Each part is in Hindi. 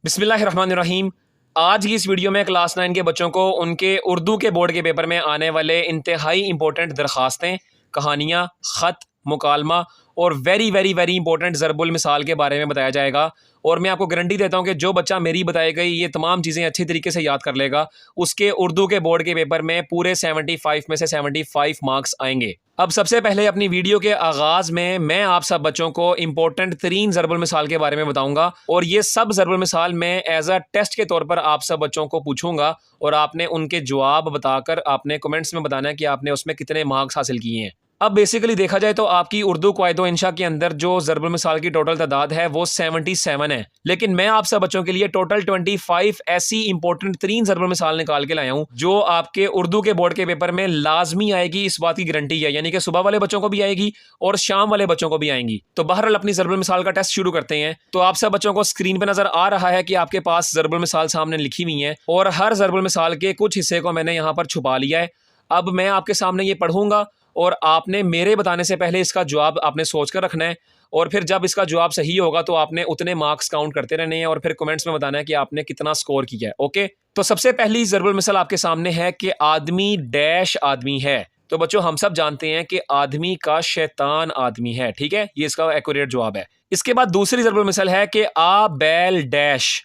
बिस्मिल्लाहिर्रहमानिर्रहीम। आज की इस वीडियो में क्लास 9 के बच्चों को उनके उर्दू के बोर्ड के पेपर में आने वाले इंतहाई इंपॉर्टेंट दरख्वास्तें, कहानियाँ, ख़त, मुकालमा और वेरी वेरी वेरी इंपॉर्टेंट ज़रबुल मिसाल के बारे में बताया जाएगा। और मैं आपको गारंटी देता हूँ कि जो बच्चा मेरी बताई गई ये तमाम चीज़ें अच्छी तरीके से याद कर लेगा, उसके उर्दू के बोर्ड के पेपर में पूरे 75 में से 75 मार्क्स आएंगे। अब सबसे पहले अपनी वीडियो के आगाज़ में मैं आप सब बच्चों को इंपॉर्टेंट तरीन ज़रबुल मिसाल के बारे में बताऊंगा और ये सब ज़रबुल मिसाल मैं एज अ टेस्ट के तौर पर आप सब बच्चों को पूछूंगा और आपने उनके जवाब बताकर आपने कमेंट्स में बताना है कि आपने उसमें कितने मार्क्स हासिल किए हैं। अब बेसिकली देखा जाए तो आपकी उर्दू क़वायद इंशा के अंदर जो ज़रबुल मिसाल की टोटल तादाद है वो 77 है, लेकिन मैं आप सब बच्चों के लिए टोटल 25 ऐसी इंपॉर्टेंट तरीन ज़रबुल मिसाल निकाल के लाया हूँ जो आपके उर्दू के बोर्ड के पेपर में लाजमी आएगी। इस बात की गारंटी है, यानी कि सुबह वाले बच्चों को भी आएगी और शाम वाले बच्चों को भी आएंगी। तो बहरहाल अपनी ज़रबुल मिसाल का टेस्ट शुरू करते हैं। तो आप सब बच्चों को स्क्रीन पर नजर आ रहा है कि आपके पास ज़रबुल मिसाल सामने लिखी हुई है और हर ज़रबुल मिसाल के कुछ हिस्से को मैंने यहाँ पर छुपा लिया है। अब मैं आपके सामने ये पढ़ूंगा और आपने मेरे बताने से पहले इसका जवाब आपने सोच कर रखना है और फिर जब इसका जवाब सही होगा तो आपने उतने मार्क्स काउंट करते रहने हैं और फिर कमेंट्स में बताना है कि आपने कितना स्कोर किया है। ओके, तो सबसे पहली ज़रबुल मिसाल आपके सामने है कि आदमी डैश आदमी है। तो बच्चों हम सब जानते हैं कि आदमी का शैतान आदमी है, ठीक है, ये इसका एक्यूरेट जवाब है। इसके बाद दूसरी ज़रबुल मिसाल है कि आ बैल डैश।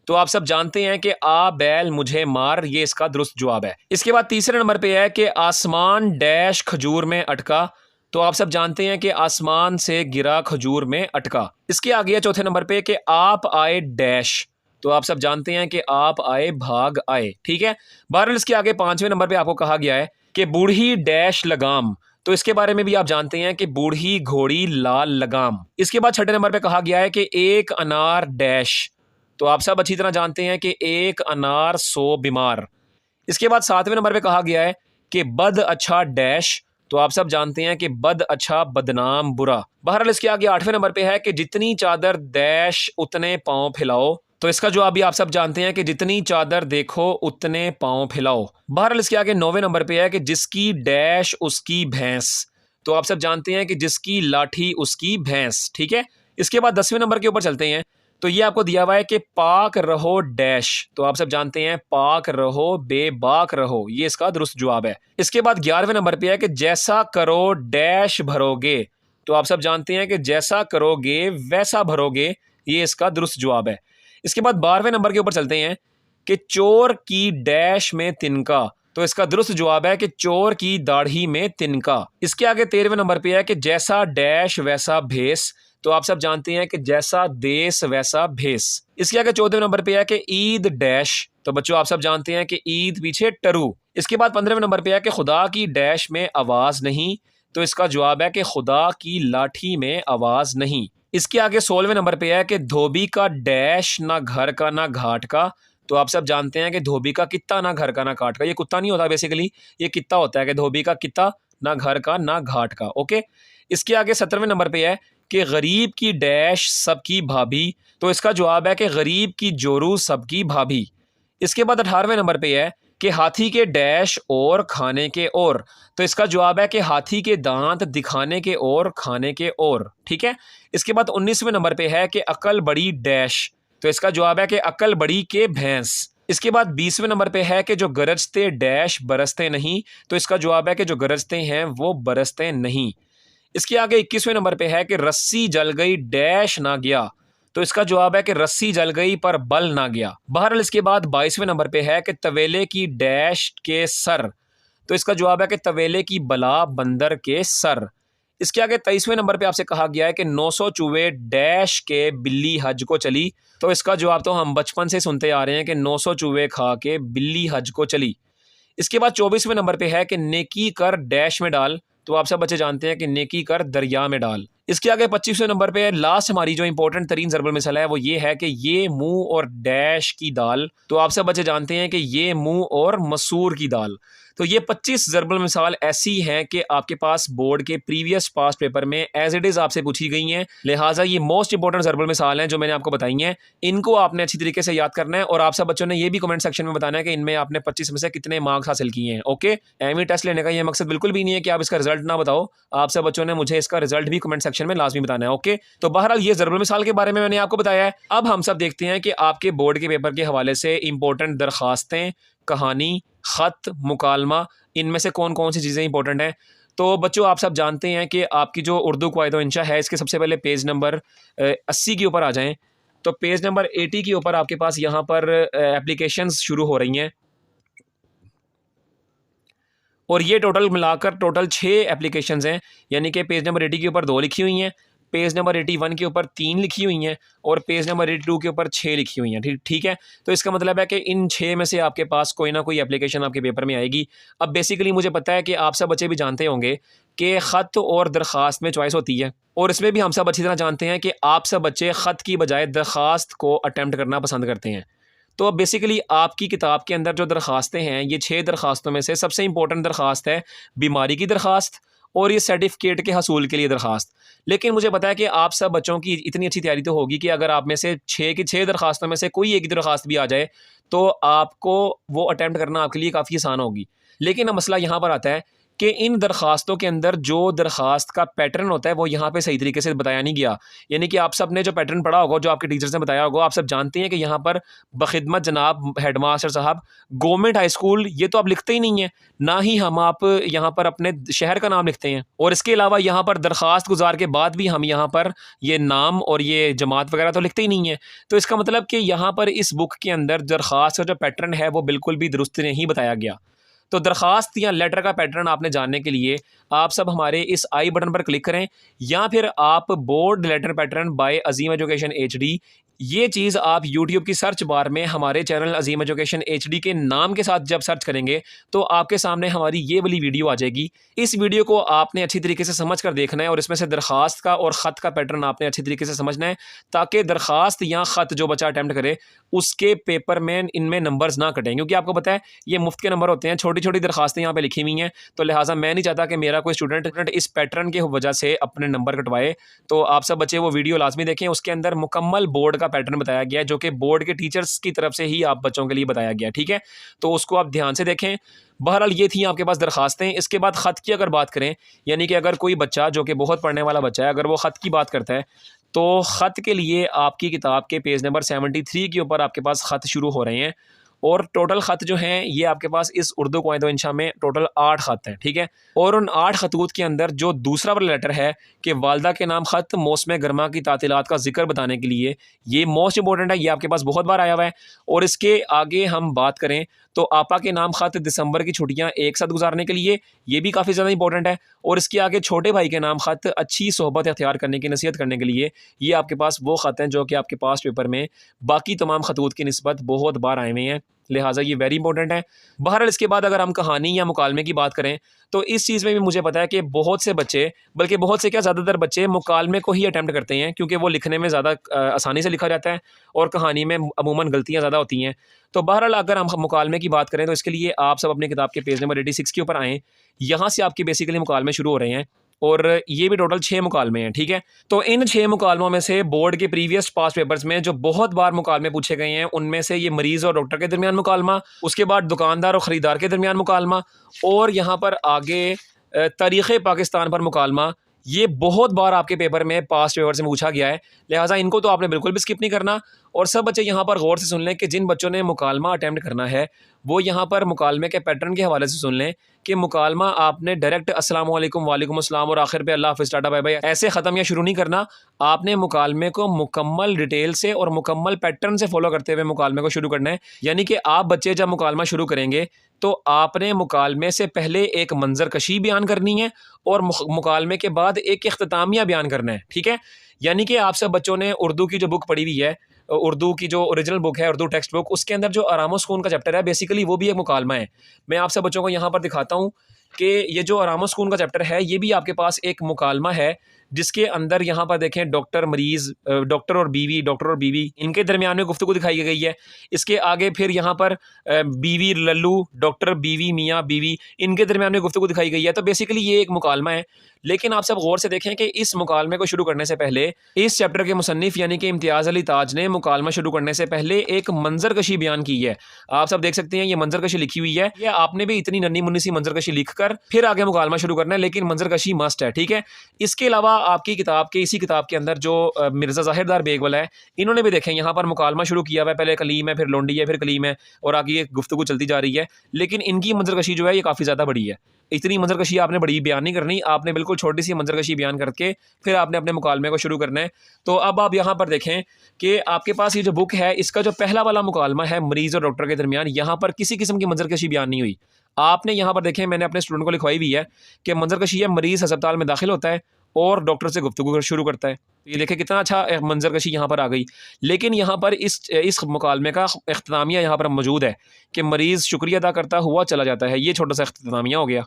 तो आप सब जानते हैं कि आ बैल मुझे मार, ये इसका दुरुस्त जवाब है। इसके बाद तीसरे नंबर पे है कि आसमान डैश खजूर में अटका। तो आप सब जानते हैं कि आसमान से गिरा खजूर में अटका। इसके आगे है चौथे नंबर पे कि आप आए डैश। तो आप सब जानते हैं कि आप आए भाग आए, ठीक है। बहरहाल इसके आगे पांचवें नंबर पे आपको कहा गया है कि बूढ़ी डैश लगाम। तो इसके बारे में भी आप जानते हैं कि बूढ़ी घोड़ी लाल लगाम। इसके बाद छठे नंबर पे कहा गया है कि एक अनार डैश। तो आप सब अच्छी तरह जानते हैं कि एक अनार 100 बीमार। इसके बाद सातवें नंबर पे कहा गया है कि बद अच्छा डैश। तो आप सब जानते हैं कि बद अच्छा बदनाम बुरा। बहरहाल इसके आगे आठवें नंबर पे है कि जितनी चादर डैश उतने पांव फैलाओ। तो इसका जवाब भी आप सब जानते हैं कि जितनी चादर देखो उतने पांव फैलाओ। बहरहाल इसके आगे नौवें नंबर पे है कि जिसकी डैश उसकी भैंस। तो आप सब जानते हैं कि जिसकी लाठी उसकी भैंस, ठीक है। इसके बाद 10वें नंबर के ऊपर चलते हैं। तो ये आपको दिया हुआ है कि पाक रहो डैश। तो आप सब जानते हैं पाक रहो बेबाक रहो, ये इसका दुरुस्त जवाब है। इसके बाद 11वें नंबर पे है कि जैसा करो डैश भरोगे। तो आप सब जानते हैं कि जैसा करोगे वैसा भरोगे, ये इसका दुरुस्त जवाब है। इसके बाद 12वें नंबर के ऊपर चलते हैं कि चोर की डैश में तिनका। तो इसका दुरुस्त जवाब है कि चोर की दाढ़ी में तिनका। इसके आगे 13वें नंबर पे है कि जैसा डैश वैसा भेस। तो आप सब जानते हैं कि जैसा देश वैसा भेस। इसके आगे 14वें नंबर पे है कि ईद डैश। तो बच्चों आप सब जानते हैं कि ईद पीछे टरू। इसके बाद 15वें नंबर पे है कि खुदा की डैश में आवाज नहीं। तो इसका जवाब है कि खुदा की लाठी में आवाज नहीं। इसके आगे 16वें नंबर पे है कि धोबी का डैश ना घर का ना घाट का। तो आप सब जानते हैं कि धोबी का कित्ता ना घर का ना काट का। ये कुत्ता नहीं होता, बेसिकली ये कित्ता होता है कि धोबी का कित्ता ना घर का ना घाट का। ओके, इसके आगे 17वें नंबर पे है कि गरीब की डैश सबकी भाभी। तो इसका जवाब है कि गरीब की जोरू सबकी भाभी। इसके बाद 18वें नंबर पे है कि हाथी के डैश और खाने के और। तो इसका जवाब है कि हाथी के दांत दिखाने के और खाने के और, ठीक है। इसके बाद 19वें नंबर पे है कि अकल बड़ी डैश। तो इसका जवाब है कि अकल बड़ी के भैंस। इसके बाद 20वें नंबर पे है कि जो गरजते डैश बरसते नहीं। तो इसका जवाब है कि जो गरजते हैं वो बरसते नहीं। इसके आगे 21वें नंबर पे है कि रस्सी जल गई डैश ना गया। तो इसका जवाब है कि रस्सी जल गई पर बल ना गया। बहरहाल इसके बाद 22वें नंबर पे है कि तवेले की डैश के सर। तो इसका जवाब है कि तवेले की बला बंदर के सर। इसके आगे 23वें नंबर पे आपसे कहा गया है कि 900 चूहे डैश के बिल्ली हज को चली। तो इसका जवाब तो हम बचपन से सुनते आ रहे हैं कि 900 चूहे खा के बिल्ली हज को चली। इसके बाद 24वें नंबर पे है कि नेकी कर डैश में डाल। तो आप सब बच्चे जानते हैं कि नेकी कर दरिया में डाल। इसके आगे 25वें नंबर पे लास्ट हमारी जो इंपॉर्टेंट तरीन ज़रबुल मिसाल है वो ये है कि ये मुंह और डैश की दाल। तो आप सब बच्चे जानते हैं कि ये मुंह और मसूर की दाल। तो ये 25 ज़रबुल मिसाल ऐसी हैं कि आपके पास बोर्ड के प्रीवियस पास्ट पेपर में एज इट इज़ आपसे पूछी गई हैं। लिहाजा ये मोस्ट इंपॉर्टेंट ज़रबुल मिसाल हैं जो मैंने आपको बताई हैं। इनको आपने अच्छी तरीके से याद करना है और आप सब बच्चों ने ये भी कमेंट सेक्शन में बताना है कि इनमें आपने 25 में से कितने मार्क्स हासिल किए हैं। ओके, एमई टेस्ट लेने का ये मकसद बिल्कुल भी नहीं है कि आप इसका रिजल्ट ना बताओ। आप सब बच्चों ने मुझे इसका रिजल्ट भी कमेंट सेक्शन सेक्शन में लाजमी बताना है। ओके, तो बहरहाल ये ज़रबुल मिसाल के बारे में मैंने आपको बताया है। अब हम सब देखते हैं कि आपके बोर्ड के पेपर के हवाले से इंपॉर्टेंट दरखास्तें, कहानी, ख़त, मुकालमा, इनमें से कौन कौन सी चीज़ें इंपॉर्टेंट हैं। तो बच्चों, आप सब जानते हैं कि आपकी जो उर्दू क़वाइद व इंशा है, इसके सबसे पहले पेज नंबर 80 के ऊपर आ जाएँ। तो पेज नंबर 80 के ऊपर आपके पास यहाँ पर एप्लीकेशंस शुरू हो रही हैं, और ये टोटल मिलाकर टोटल 6 एप्लीकेशंस हैं। यानी कि पेज नंबर 80 के ऊपर 2 लिखी हुई हैं, पेज नंबर 81 के ऊपर 3 लिखी हुई हैं, और पेज नंबर 82 के ऊपर 6 लिखी हुई हैं। ठीक है, तो इसका मतलब है कि इन 6 में से आपके पास कोई ना कोई एप्लीकेशन आपके पेपर में आएगी। अब बेसिकली मुझे पता है कि आप सब बच्चे भी जानते होंगे कि ख़त और दरख्वास्त में चॉइस होती है, और इसमें भी हम सब अच्छी तरह जानते हैं कि आप सब बच्चे ख़त की बजाय दरख्वास्त को अटैम्प्ट करना पसंद करते हैं। तो अब बेसिकली आपकी किताब के अंदर जो दरखास्तें हैं, ये 6 दरखास्तों में से सबसे इंपॉर्टेंट दरखास्त है बीमारी की दरखास्त, और ये सर्टिफिकेट के हसूल के लिए दरखास्त। लेकिन मुझे पता है कि आप सब बच्चों की इतनी अच्छी तैयारी तो होगी कि अगर आप में से 6 की 6 दरखास्तों में से कोई एक दरखास्त भी आ जाए तो आपको वो अटैम्प्ट करना आपके लिए काफ़ी आसान होगी। लेकिन अब मसला यहाँ पर आता है कि इन दरखास्तों के अंदर जो दरखास्त का पैटर्न होता है वो यहाँ पे सही तरीके से बताया नहीं गया। यानी कि आप सब ने जो पैटर्न पढ़ा होगा, जो आपके टीचर्स ने बताया होगा, आप सब जानते हैं कि यहाँ पर बखिदमत जनाब हेडमास्टर साहब गवर्नमेंट हाई स्कूल ये तो आप लिखते ही नहीं है, ना ही हम आप यहाँ पर अपने शहर का नाम लिखते हैं, और इसके अलावा यहाँ पर दरखास्त गुजार के बाद भी हम यहाँ पर ये नाम और ये जमात वगैरह तो लिखते ही नहीं है। तो इसका मतलब कि यहाँ पर इस बुक के अंदर दरखास्त का जो पैटर्न है वो बिल्कुल भी दुरुस्त नहीं बताया गया। तो दरखास्त या लेटर का पैटर्न आपने जानने के लिए आप सब हमारे इस आई बटन पर क्लिक करें, या फिर आप board letter pattern by Azeem education HD, ये चीज़ आप यूट्यूब की सर्च बार में हमारे चैनल अजीम एजुकेशन HD के नाम के साथ जब सर्च करेंगे तो आपके सामने हमारी ये वाली वीडियो आ जाएगी। इस वीडियो को आपने अच्छी तरीके से समझ कर देखना है, और इसमें से दरखास्त का और ख़त का पैटर्न आपने अच्छी तरीके से समझना है, ताकि दरखास्त या ख़त जो बच्चा अटैम्प्ट करे उसके पेपर में इनमें नंबर्स ना कटें, क्योंकि आपको पता है ये मुफ्त के नंबर होते हैं। छोटी छोटी दरखास्तें यहाँ पे लिखी हुई हैं, तो लिहाजा मैं नहीं चाहता कि मेरा कोई स्टूडेंट इस पैटर्न की वजह से अपने नंबर कटवाए। तो आप सब बच्चे वो वीडियो लाजमी देखें, उसके अंदर मुकम्मल बोर्ड का पैटर्न बताया गया है, जो कि बोर्ड के टीचर्स की तरफ से ही आप बच्चों के लिए बताया गया। ठीक है, तो उसको आप ध्यान से देखें। बहरहाल ये थी आपके पास दरखास्तें। इसके बाद ख़त की अगर बात करें, यानी कि अगर कोई बच्चा जो कि बहुत पढ़ने वाला बच्चा है, अगर वो ख़त की बात करता है, तो ख़त के लिए आपकी किताब के पेज नंबर 73 के ऊपर आपके पास ख़त शुरू हो रहे हैं, और टोटल ख़त जो हैं ये आपके पास इस उर्दू क़वाइद व इंशा में टोटल 8 ख़त हैं। ठीक है, और उन 8 ख़तूत के अंदर जो दूसरा वाला लेटर है कि वालदा के नाम ख़त मौसम गर्मा की तातीलात का जिक्र बताने के लिए, ये मोस्ट इंपॉर्टेंट है, ये आपके पास बहुत बार आया हुआ है। और इसके आगे हम बात करें तो आपा के नाम ख़त दिसंबर की छुट्टियां एक साथ गुजारने के लिए, ये भी काफ़ी ज़्यादा इंपॉर्टेंट है। और इसके आगे छोटे भाई के नाम ख़त अच्छी सोहबत अख्तियार करने की नसीहत करने के लिए, ये आपके पास वो ख़त हैं जो कि आपके पास पेपर में बाकी तमाम ख़तूत की निस्बत बहुत बार आए हुए हैं, लिहाजा ये वेरी इंपॉर्टेंट है। बहरहाल इसके बाद अगर हम कहानी या मुकालमे की बात करें तो इस चीज़ में भी मुझे पता है कि बहुत से बच्चे, बल्कि बहुत से क्या ज़्यादातर बच्चे मुकालमे को ही अटैम्प्ट करते हैं, क्योंकि वो लिखने में ज़्यादा आसानी से लिखा जाता है और कहानी में अमूमन गलतियाँ ज़्यादा होती हैं। तो बहरहाल अगर हम मुकालमे की बात करें तो इसके लिए आप सब अपनी किताब के पेज नंबर 86 के ऊपर आएँ। यहाँ से आपके बेसिकली मुकालमे शुरू हो रहे हैं, और ये भी टोटल 6 मुकालमे हैं। ठीक है, तो इन 6 मुकालमों में से बोर्ड के प्रीवियस पास पेपर्स में जो बहुत बार मुकालमे पूछे गए हैं, उनमें से ये मरीज़ और डॉक्टर के दरमियान मुकालमा, उसके बाद दुकानदार और ख़रीदार के दरमियान मुकालमा, और यहाँ पर आगे तारीख़ पाकिस्तान पर मुकालमा, ये बहुत बार आपके पेपर में पास पेपर से पूछा गया है। लिहाजा इनको तो आपने बिल्कुल भी स्किप नहीं करना। और सब बच्चे यहाँ पर गौर से सुन लें कि जिन बच्चों ने मुकालमा अटैम्प्ट करना है वो यहाँ पर मुकालमे के पैटर्न के हवाले से सुन लें कि मुकालमा आपने डायरेक्ट अस्सलाम वालेकुम, वालेकुम अस्सलाम और आखिर पे अल्लाह हाफ़िज़, टाटा बाय बाय ऐसे ख़त्म या शुरू नहीं करना। आपने मुकालमे को मुकम्मल डिटेल से और मुकम्मल पैटर्न से फॉलो करते हुए मुकालमे को शुरू करना है। यानी कि आप बच्चे जब मुकालमा शुरू करेंगे तो आपने मुकालमे से पहले एक मंजर कशी बयान करनी है और मुकालमे के बाद एक इख्तितामिया बयान करना है। ठीक है, यानी कि आप सब बच्चों ने उर्दू की जो बुक पढ़ी हुई है, उर्दू की जो ओरिजिनल बुक है, उर्दू टेक्स्ट बुक, उसके अंदर जो आराम सुकून का चैप्टर है बेसिकली वो भी एक मुकालमा है। मैं आप सब बच्चों को यहाँ पर दिखाता हूँ कि ये जो आराम सुकून का चैप्टर है ये भी आपके पास एक मुकालमा है, जिसके अंदर यहाँ पर देखें डॉक्टर मरीज़, डॉक्टर और बीवी इनके दरमियान में गुफ्तगू दिखाई गई है। इसके आगे फिर यहाँ पर बीवी लल्लू, डॉक्टर, बीवी, मियाँ बीवी, इनके दरमियान में गुफ्तगू दिखाई गई है। तो बेसिकली ये एक मुकालमा है। लेकिन आप सब गौर से देखें कि इस मुकालमे को शुरू करने से पहले इस चैप्टर के मुसन्निफ़ यानी कि इम्तियाज़ अली ताज ने मुकालमा शुरू करने से पहले एक मंजर कशी बयान की है। आप सब देख सकते हैं ये मंजर कशी लिखी हुई है। ये आपने भी इतनी नन्ही मुन्नी सी मंजर कशी लिख कर फिर आगे मुकालमा शुरू करना है, लेकिन मंजर कशी मस्ट है। ठीक है, इसके अलावा आपकी किताब के इसी किताब के अंदर जो मिर्ज़ा ज़ाहिरदार बेग वाला है, इन्होंने भी देखें यहाँ पर मुकालमा शुरू किया हुआ है, पहले कलीम है, फिर लोंडी है, फिर कलीम है और आगे ये गुफ्तगू चलती जा रही है। लेकिन इनकी मंजरकशी जो है ये काफ़ी ज़्यादा बड़ी है। इतनी मंजरकशी आपने बड़ी बयान नहीं करनी, आपने बिल्कुल छोटी सी मंजरकशी बयान करके फिर आपने अपने मुकालमे को शुरू करना है। तो अब आप यहाँ पर देखें कि आपके पास ये जो बुक है, इसका जो पहला वाला मुकालमा है मरीज़ और डॉक्टर के दरमियान, यहाँ पर किसी किस्म की मंजरकशी बयान नहीं हुई। आपने यहाँ पर देखें, मैंने अपने स्टूडेंट को लिखवाई हुई है कि मंजरकशी है, मरीज़ अस्पताल में दाखिल होता है और डॉक्टर से गुफ्तगू शुरू करता है। ये देखें कितना अच्छा मंजरकशी यहाँ पर आ गई। लेकिन यहाँ पर इस मुकालमे का इख्तितामिया यहाँ पर मौजूद है कि मरीज़ शुक्रिया अदा करता हुआ चला जाता है। ये छोटा सा इख्तितामिया हो गया।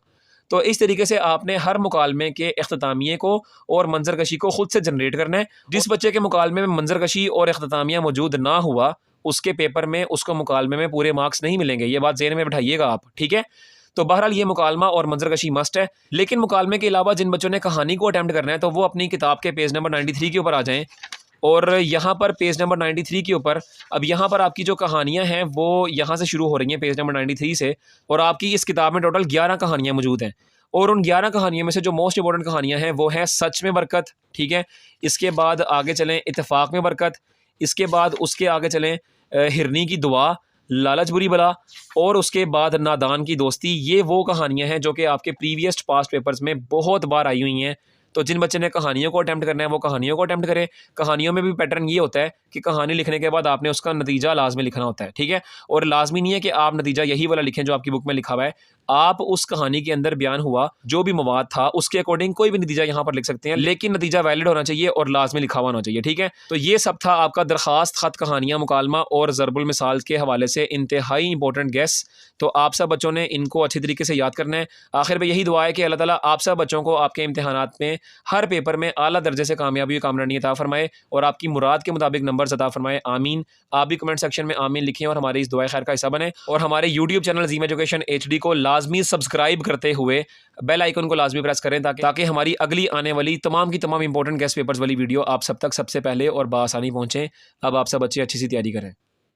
तो इस तरीके से आपने हर मुकालमे के इख्तितामिये को और मंजरकशी को खुद से जनरेट करना है। जिस बच्चे के मुकालमे में मंजरकशी और इख्तितामिया मौजूद ना हुआ, उसके पेपर में उसको मुकालमे में पूरे मार्क्स नहीं मिलेंगे। ये बात ज़हन में बिठाइएगा आप, ठीक है। तो बहरहाल ये मुकालमा और मंजरकशी मस्ट है। लेकिन मुकालमे के अलावा जिन बच्चों ने कहानी को अटैम्प्ट करना है, तो वो अपनी किताब के पेज नंबर 93 के ऊपर आ जाएँ। और यहाँ पर पेज नंबर 93 के ऊपर अब यहाँ पर आपकी जो कहानियाँ हैं वो यहाँ से शुरू हो रही हैं, पेज नंबर 93 से। और आपकी इस किताब में टोटल 11 कहानियाँ मौजूद हैं। और उन 11 कहानियों में से जो मोस्ट इंपॉर्टेंट कहानियाँ हैं वो है सच में बरकत, ठीक है। इसके बाद आगे चलें इत्तेफाक में बरकत। इसके बाद उसके आगे चलें हिरनी की दुआ, लालच बुरी बला, और उसके बाद नादान की दोस्ती। ये वो कहानियाँ हैं जो कि आपके प्रीवियस पास्ट पेपर्स में बहुत बार आई हुई हैं। तो जिन बच्चे ने कहानियों को अटैम्प्ट करना है वो कहानियों को अटैम्प्ट करें। कहानियों में भी पैटर्न ये होता है कि कहानी लिखने के बाद आपने उसका नतीजा लाजमी लिखना होता है, ठीक है। और लाजमी नहीं है कि आप नतीजा यही वाला लिखें जो आपकी बुक में लिखा हुआ है। आप उस कहानी के अंदर बयान हुआ जो भी मवाद था उसके अकॉर्डिंग कोई भी नतीजा यहाँ पर लिख सकते हैं, लेकिन नतीजा वैलिड होना चाहिए और लाजमी लिखा हुआ होना चाहिए, ठीक है। तो ये सब था आपका दरखास्त, ख़त, कहानियाँ, मुकालमा और ज़रबुल मिसाल के हवाले से इंतहाई इंपॉर्टेंट गेस। तो आप सब बच्चों ने इनको अच्छी तरीके से याद करना है। आखिर में यही दुआ है कि अल्लाह ताला आप सब बच्चों को आपके इम्तिहानात में हर पेपर में आला दर्जे से कामयाबी कामरानी अता फरमाए और आपकी मुराद के मुताबिक नंबर अता फरमाए। आमीन। आप भी कमेंट सेक्शन में आमीन लिखें और हमारी इस दुआ खैर का हिस्सा बने। और हमारे यूट्यूब चैनल ज़ीम एजुकेशन HD को लाजमी सब्सक्राइब करते हुए बेल आइकन को लाजमी प्रेस करें ताकि हमारी अगली आने वाली तमाम की तमाम इंपॉर्टेंट गेस्ट पेपर्स वाली वीडियो आप सब तक सबसे पहले और बआसानी पहुँचें। अब आप सब बच्चे अच्छी सी तैयारी करें।